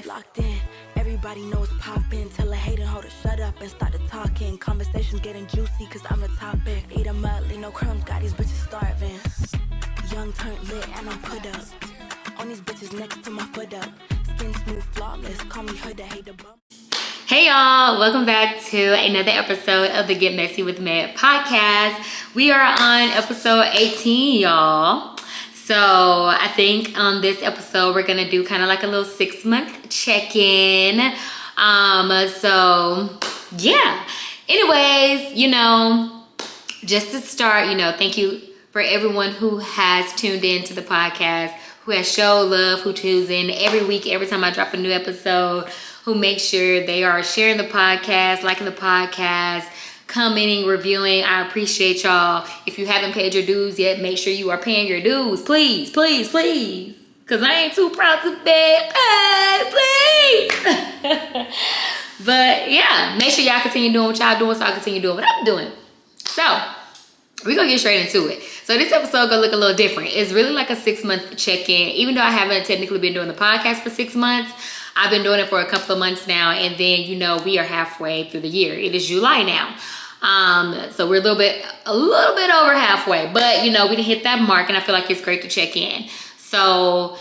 locked in. Everybody knows poppin'. Tell a hater hoe to shut up and start the talking. Conversations getting juicy cause I'm the topic. Eat them up, leave no crumbs, got these bitches starving. Young turned lit and I'm put up. On these bitches next to my foot up. Skin smooth, flawless, call me hood, hate the bum. Hey y'all, welcome back to another episode of the Get Messy with Meg podcast. We are on episode 18, y'all. So I think on this episode, we're gonna do kind of like a little 6-month check-in. So yeah. Anyways, just to start, thank you for everyone who has tuned in to the podcast, who has showed love, who tunes in every week, every time I drop a new episode, who make sure they are sharing the podcast, liking the podcast, commenting, reviewing. I appreciate y'all. If you haven't paid your dues yet, make sure you are paying your dues. Please, please, please. Because I ain't too proud to beg. Please. But yeah, make sure y'all continue doing what y'all doing so I continue doing what I'm doing. So we're going to get straight into it. So this episode going to look a little different. It's really like a 6-month check-in. Even though I haven't technically been doing the podcast for 6 months, I've been doing it for a couple of months now, and then we are halfway through the year. It is July now, so we're a little bit over halfway. But we didn't hit that mark, and I feel like it's great to check in. So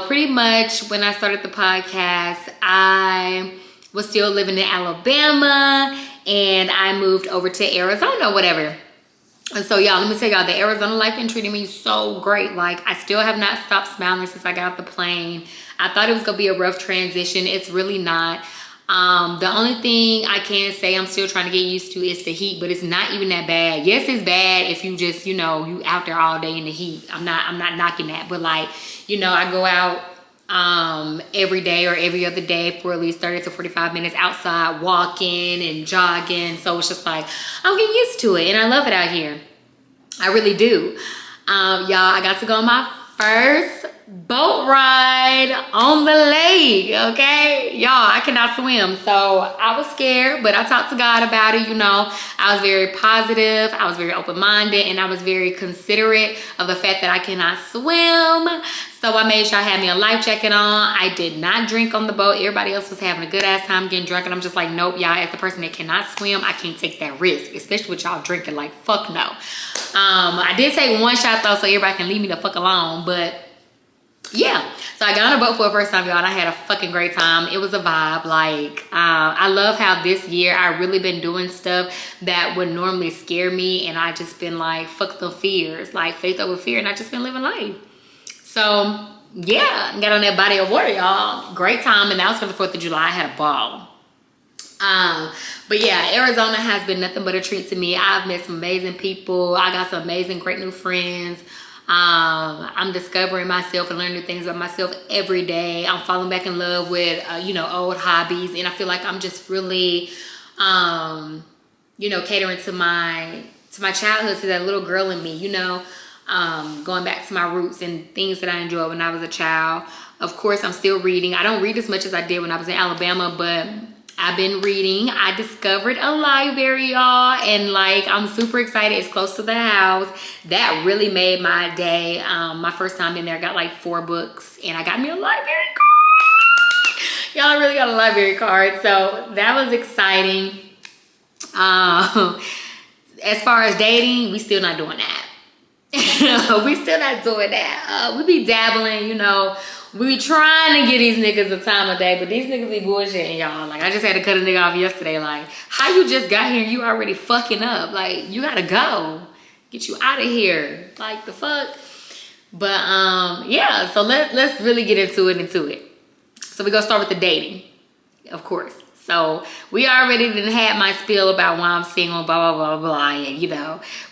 pretty much when I started the podcast, I was still living in Alabama, and I moved over to Arizona, whatever. And so y'all, let me tell y'all, the Arizona life been treating me so great. Like, I still have not stopped smiling since I got off the plane. I thought it was gonna be a rough transition. It's really not. The only thing I can say I'm still trying to get used to is the heat, but it's not even that bad. Yes, it's bad if you just, you out there all day in the heat. I'm not knocking that, but like, I go out every day or every other day for at least 30 to 45 minutes outside walking and jogging. So it's just like, I'm getting used to it, and I love it out here. I really do. Y'all, I got to go on my first boat ride on the lake, okay? Y'all, I cannot swim, so I was scared, but I talked to God about it, I was very positive, I was very open-minded, and I was very considerate of the fact that I cannot swim. So I made sure I had me a life jacket on. I did not drink on the boat. Everybody else was having a good ass time getting drunk, and I'm just like, nope, y'all, as the person that cannot swim, I can't take that risk, especially with y'all drinking. Like, fuck no. I did take one shot though, so everybody can leave me the fuck alone, but yeah. So I got on a boat for the first time, y'all, and I had a fucking great time. It was a vibe. Like, I love how this year I really been doing stuff that would normally scare me, and I just been like, fuck the fears, like faith over fear, and I just been living life. So yeah, got on that body of water, y'all. Great time, and that was for the 4th of July. I had a ball. But yeah, Arizona has been nothing but a treat to me. I've met some amazing people. I got some amazing, great new friends. I'm discovering myself and learning new things about myself every day. I'm falling back in love with, old hobbies. And I feel like I'm just really, catering to my childhood, to that little girl in me, going back to my roots and things that I enjoyed when I was a child. Of course, I'm still reading. I don't read as much as I did when I was in Alabama, but I've been reading. I discovered a library, y'all, and like, I'm super excited. It's close to the house. That really made my day. My first time in there, I got like 4 books, and I got me a library card. Y'all, I really got a library card, so that was exciting. As far as dating, we still not doing that. We still not doing that. We be dabbling, we be trying to get these niggas the time of day, but these niggas be bullshitting, y'all. Like, I just had to cut a nigga off yesterday. Like, how you just got here and you already fucking up? Like, you gotta go. Get you out of here. Like, the fuck? But, yeah, so let's really get into it. So we gonna start with the dating, of course. So we already done had my spiel about why I'm single, blah, blah, blah, blah. And,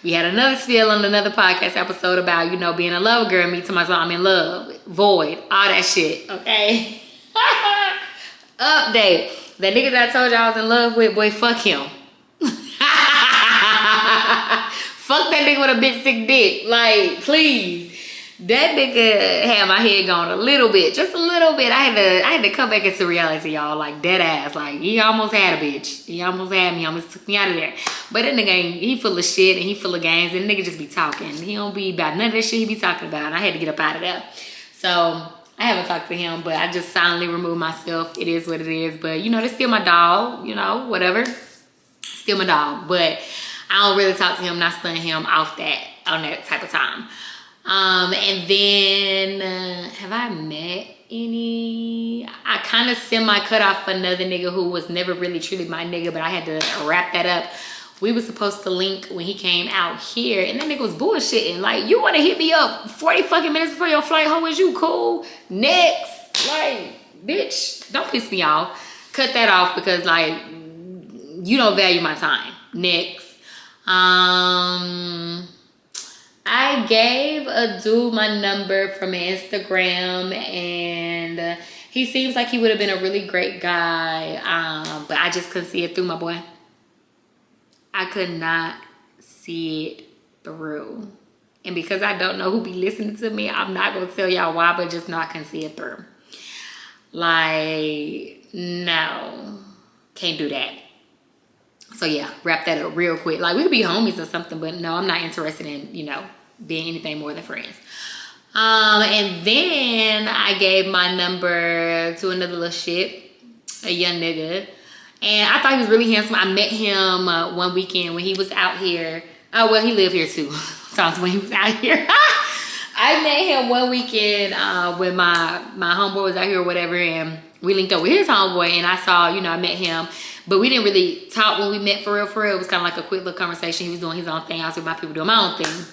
we had another spiel on another podcast episode about, being a love girl. Me to myself, I'm in love, void, all that shit, okay? Update. That nigga that I told you I was in love with, boy, fuck him. Fuck that nigga with a big sick dick. Like, please. That nigga had my head going a little bit, just a little bit. I had to come back into reality, y'all, like dead ass. Like, he almost had a bitch. He almost had me, almost took me out of there. But that nigga he full of shit and he full of games, and the nigga just be talking. He don't be about none of that shit he be talking about. And I had to get up out of there. So I haven't talked to him, but I just silently removed myself. It is what it is. But, you know, they're still my dog, you know, whatever. Still my dog. But I don't really talk to him, not stun him off that, on that type of time. And then, have I met any? I kind of semi-cut off another nigga who was never really truly my nigga, but I had to wrap that up. We were supposed to link when he came out here, and that nigga was bullshitting. Like, you want to hit me up 40 fucking minutes before your flight home? Is you cool? Next. Like, bitch, don't piss me off. Cut that off because, like, you don't value my time. Next. I gave a dude my number from Instagram, and he seems like he would have been a really great guy, but I just couldn't see it through, my boy. I could not see it through. And because I don't know who be listening to me, I'm not going to tell y'all why, but just know I can see it through. Like, no. Can't do that. So yeah, wrap that up real quick. Like, we could be homies or something, but no, I'm not interested in, you know, being anything more than friends. And then I gave my number to another little shit, a young nigga. And I thought he was really handsome. I met him one weekend when he was out here. Oh, well, he lived here too. Sounds when he was out here. I met him one weekend when my homeboy was out here or whatever, and we linked up with his homeboy, and I saw, you know, I met him. But we didn't really talk when we met for real, for real. It was kind of like a quick little conversation. He was doing his own thing. I was with my people doing my own thing.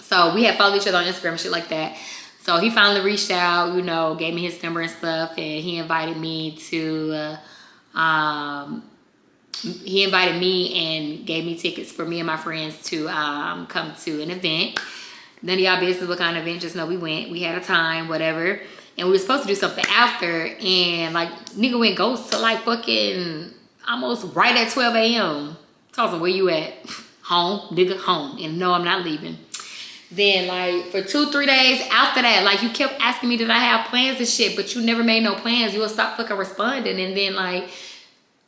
So we had followed each other on Instagram and shit like that. So he finally reached out, you know, gave me his number and stuff, and he invited me to... he invited me and gave me tickets for me and my friends to come to an event. None of y'all business what kind of event, just know we went. We had a time, whatever. And we were supposed to do something after, and like nigga went ghost to like fucking almost right at 12 a.m. Talking, where you at? Home, nigga, home. And no, I'm not leaving. Then like for 2-3 days after that, like you kept asking me did I have plans and shit, but you never made no plans. You would stop fucking responding. And then like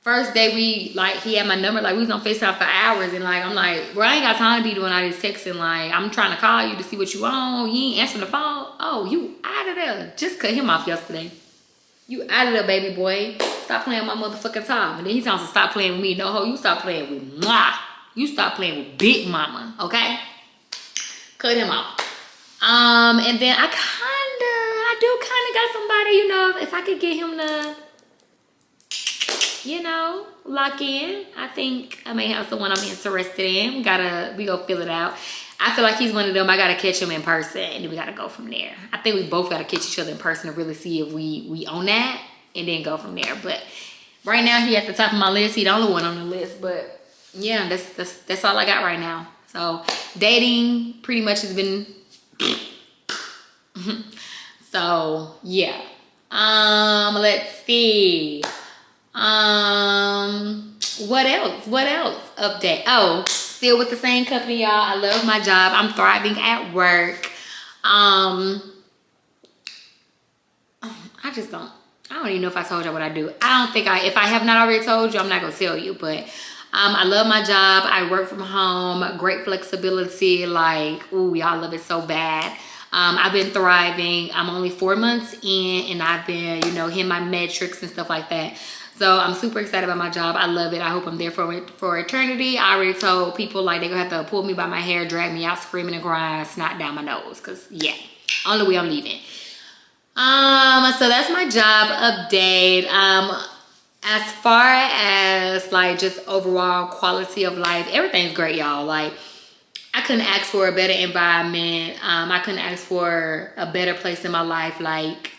first day he had my number, like we was on FaceTime for hours, and like I'm like, bro, I ain't got time to be doing all this texting. Like I'm trying to call you to see what you on. You ain't answering the phone. Oh, you out of there. Just cut him off yesterday. You out of there, baby boy. Stop playing my motherfucking time. And then he tells me stop playing with me. No ho, you stop playing with mwah. You stop playing with Big Mama, okay? Cut him off. And then I do kinda got somebody, you know, if I could get him to, you know, lock in. I think I may have someone I'm interested in. We go fill it out. I feel like he's one of them. I gotta catch him in person, and then we gotta go from there. I think we both gotta catch each other in person to really see if we own that, and then go from there. But right now he at the top of my list. He the only one on the list. But yeah, that's all I got right now. So dating pretty much has been. So yeah. Let's see. What else update? Oh, still with the same company, y'all. I love my job. I'm thriving at work. I don't even know if I told y'all what I do. if I have not already told you, I'm not gonna tell you, but I love my job. I work from home, great flexibility. Like, ooh, y'all love it so bad. I've been thriving. I'm only 4 months in, and I've been, you know, hitting my metrics and stuff like that. So I'm super excited about my job. I love it. I hope I'm there for eternity. I already told people like they're gonna have to pull me by my hair, drag me out, screaming and crying, snot down my nose. Cause yeah, only way I'm leaving. So that's my job update. As far as like just overall quality of life, everything's great, y'all. Like I couldn't ask for a better environment. I couldn't ask for a better place in my life. Like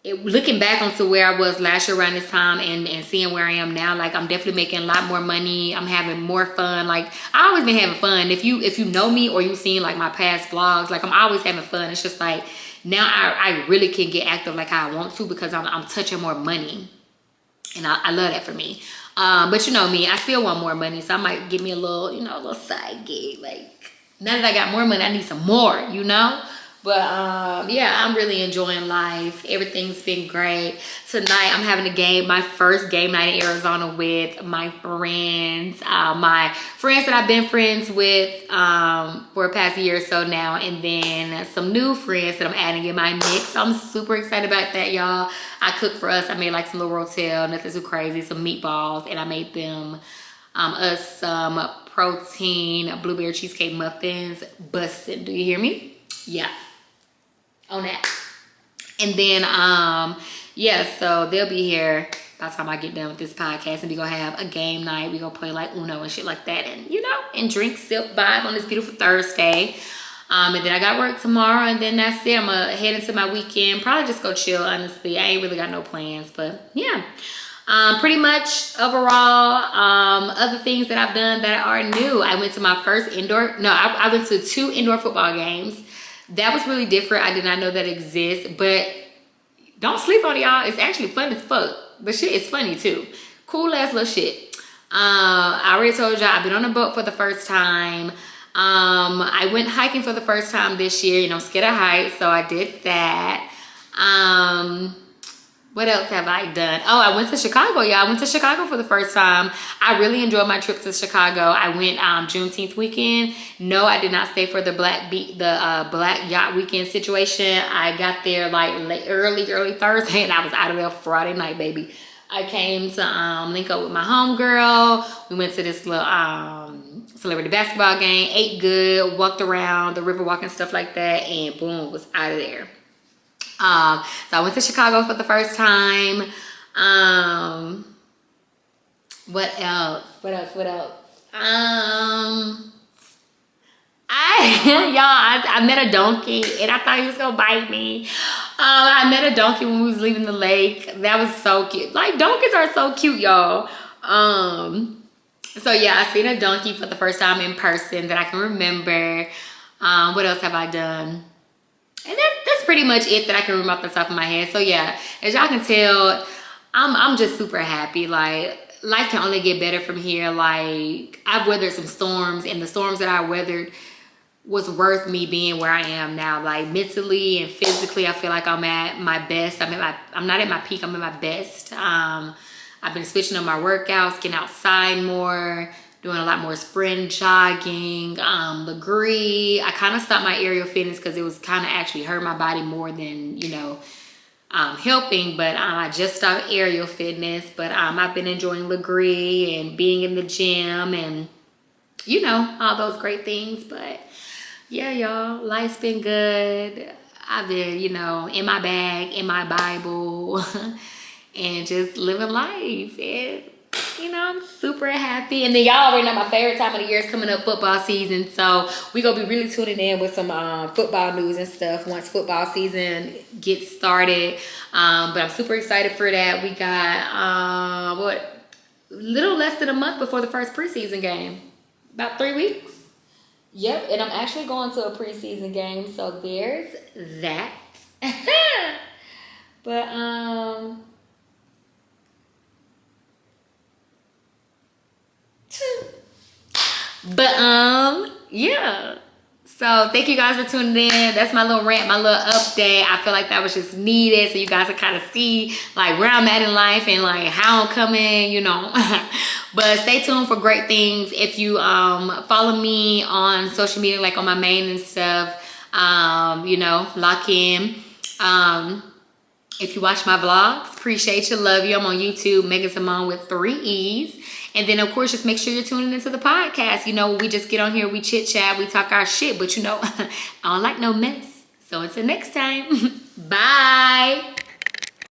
looking back onto where I was last year around this time and seeing where I am now, like I'm definitely making a lot more money. I'm having more fun. Like I always been having fun. If you know me or you've seen like my past vlogs, like I'm always having fun. It's just like now I really can get active like how I want to because I'm touching more money. And I love that for me. But you know me, I still want more money. So I might give me a little, you know, a little side gig. Like now that I got more money, I need some more, you know? But yeah, I'm really enjoying life. Everything's been great. Tonight I'm having my first game night in Arizona with my friends. My friends that I've been friends with for the past year or so now, and then some new friends that I'm adding in my mix. So I'm super excited about that, y'all. I cooked for us. I made like some little rotel, nothing too crazy, some meatballs, and I made them us some protein blueberry cheesecake muffins. Busted. Do you hear me? Yeah. On that. And then yeah, so they'll be here by the time I get done with this podcast, and we gonna have a game night. We gonna play like Uno and shit like that, and and drink, sip, vibe on this beautiful Thursday. And then I got work tomorrow, and then that's it. I'm gonna head into my weekend, probably just go chill, honestly. I ain't really got no plans, but yeah. Pretty much overall, other things that I've done that are new. I went to my first I went to 2 indoor football games. That was really different. I did not know that exists, but don't sleep on it, y'all. It's actually fun as fuck. The shit is funny too. Cool ass little shit. I already told y'all I've been on a boat for the first time. I went hiking for the first time this year. I'm scared of heights, so I did that. What else have I done? Oh, I went to Chicago, y'all. I went to Chicago for the first time. I really enjoyed my trip to Chicago. I went Juneteenth weekend. No, I did not stay for the Black Yacht weekend situation. I got there like early Thursday, and I was out of there Friday night, baby. I came to link up with my homegirl. We went to this little celebrity basketball game, ate good, walked around the river walk and stuff like that, and boom, was out of there. So I went to Chicago for the first time. What else? I met a donkey, and I thought he was gonna bite me. I met a donkey when we was leaving the lake. That was so cute. Like, donkeys are so cute, y'all. So yeah, I seen a donkey for the first time in person that I can remember. What else have I done? And that's pretty much it that I can remember off the top of my head. So yeah, as y'all can tell, I'm just super happy. Like, life can only get better from here. Like, I've weathered some storms, and the storms that I weathered was worth me being where I am now. Like, mentally and physically, I feel like I'm at my best. I'm not at my peak, I'm at my best. I've been switching up my workouts, getting outside more, doing a lot more sprint, jogging, Legree. I kind of stopped my aerial fitness because it was kind of actually hurt my body more than, helping. But I just stopped aerial fitness. But I've been enjoying Legree and being in the gym and, all those great things. But yeah, y'all, life's been good. I've been, in my bag, in my Bible, and just living life. And I'm super happy. And then y'all already know my favorite time of the year is coming up, football season. So we gonna be really tuning in with some football news and stuff once football season gets started. But I'm super excited for that. We got little less than a month before the first preseason game. About 3 weeks. Yep, and I'm actually going to a preseason game. So there's that. But yeah. So thank you guys for tuning in. That's my little rant, my little update. I feel like that was just needed so you guys can kind of see like where I'm at in life and like how I'm coming, But stay tuned for great things. If you follow me on social media, like on my main and stuff, lock in. If you watch my vlogs, appreciate you, love you. I'm on YouTube, Megan Simone with 3 E's. And then, of course, just make sure you're tuning into the podcast. We just get on here, we chit-chat, we talk our shit. But, I don't like no mess. So until next time, bye.